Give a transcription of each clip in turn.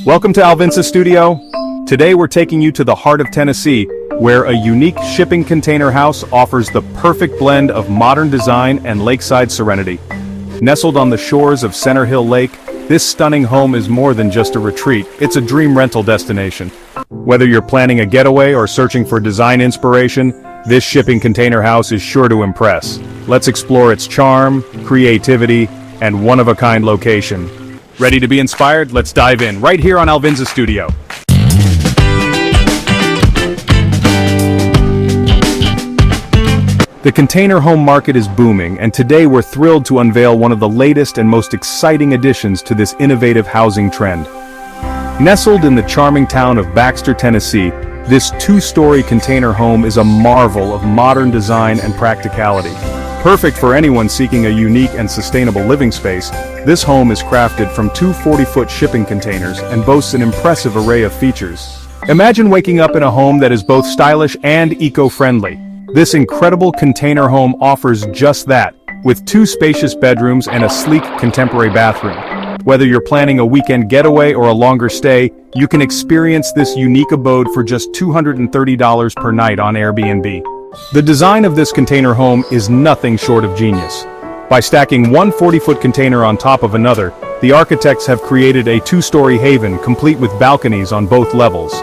Welcome to Alvinsa Studio. Today we're taking you to the heart of Tennessee, where a unique shipping container house offers the perfect blend of modern design and lakeside serenity. Nestled on the shores of Center Hill Lake, this stunning home is more than just a retreat, it's a dream rental destination. Whether you're planning a getaway or searching for design inspiration, this shipping container house is sure to impress. Let's explore its charm, creativity, and one-of-a-kind location. Ready to be inspired? Let's dive in, right here on Alvinsa Studio. The container home market is booming, and today we're thrilled to unveil one of the latest and most exciting additions to this innovative housing trend. Nestled in the charming town of Baxter, Tennessee, this two-story container home is a marvel of modern design and practicality. Perfect for anyone seeking a unique and sustainable living space, this home is crafted from two 40-foot shipping containers and boasts an impressive array of features. Imagine waking up in a home that is both stylish and eco-friendly. This incredible container home offers just that, with two spacious bedrooms and a sleek contemporary bathroom. Whether you're planning a weekend getaway or a longer stay, you can experience this unique abode for just $230 per night on Airbnb. The design of this container home is nothing short of genius. By stacking one 40-foot container on top of another, the architects have created a two-story haven complete with balconies on both levels.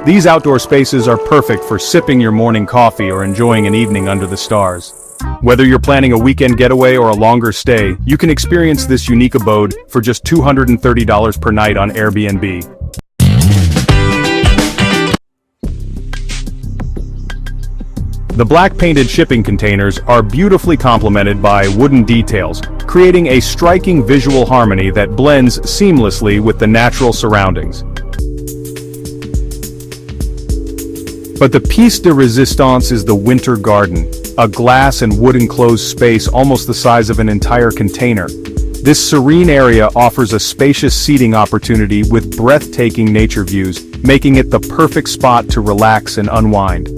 These outdoor spaces are perfect for sipping your morning coffee or enjoying an evening under the stars. Whether you're planning a weekend getaway or a longer stay, you can experience this unique abode for just $230 per night on Airbnb. The black painted shipping containers are beautifully complemented by wooden details, creating a striking visual harmony that blends seamlessly with the natural surroundings. But the piece de resistance is the winter garden, a glass and wood enclosed space almost the size of an entire container. This serene area offers a spacious seating opportunity with breathtaking nature views, making it the perfect spot to relax and unwind.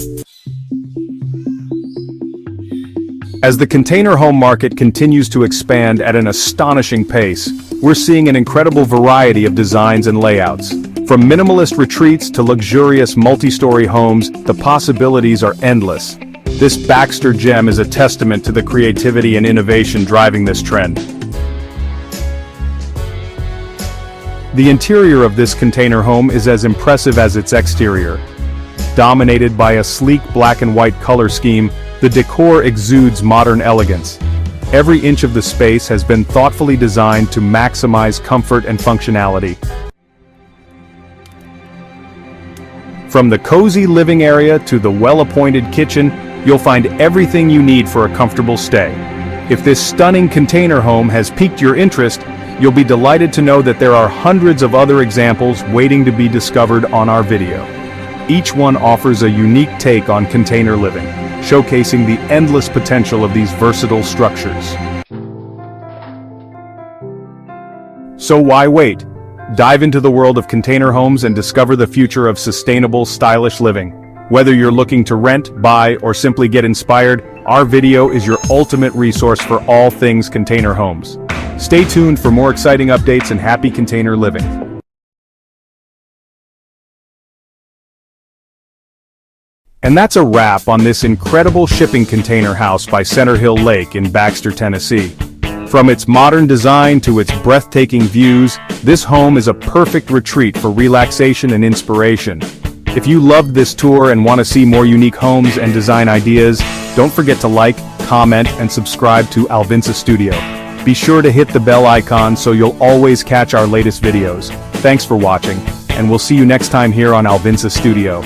As the container home market continues to expand at an astonishing pace, we're seeing an incredible variety of designs and layouts. From minimalist retreats to luxurious multi-story homes, the possibilities are endless. This Baxter gem is a testament to the creativity and innovation driving this trend. The interior of this container home is as impressive as its exterior. Dominated by a sleek black and white color scheme, the decor exudes modern elegance. Every inch of the space has been thoughtfully designed to maximize comfort and functionality. From the cozy living area to the well-appointed kitchen, you'll find everything you need for a comfortable stay. If this stunning container home has piqued your interest, you'll be delighted to know that there are hundreds of other examples waiting to be discovered on our video. Each one offers a unique take on container living, showcasing the endless potential of these versatile structures. So why wait? Dive into the world of container homes and discover the future of sustainable, stylish living. Whether you're looking to rent, buy, or simply get inspired, our video is your ultimate resource for all things container homes. Stay tuned for more exciting updates and happy container living. And that's a wrap on this incredible shipping container house by Center Hill Lake in Baxter, Tennessee. From its modern design to its breathtaking views, this home is a perfect retreat for relaxation and inspiration. If you loved this tour and want to see more unique homes and design ideas, don't forget to like, comment, and subscribe to Alvinsa Studio. Be sure to hit the bell icon so you'll always catch our latest videos. Thanks for watching, and we'll see you next time here on Alvinsa Studio.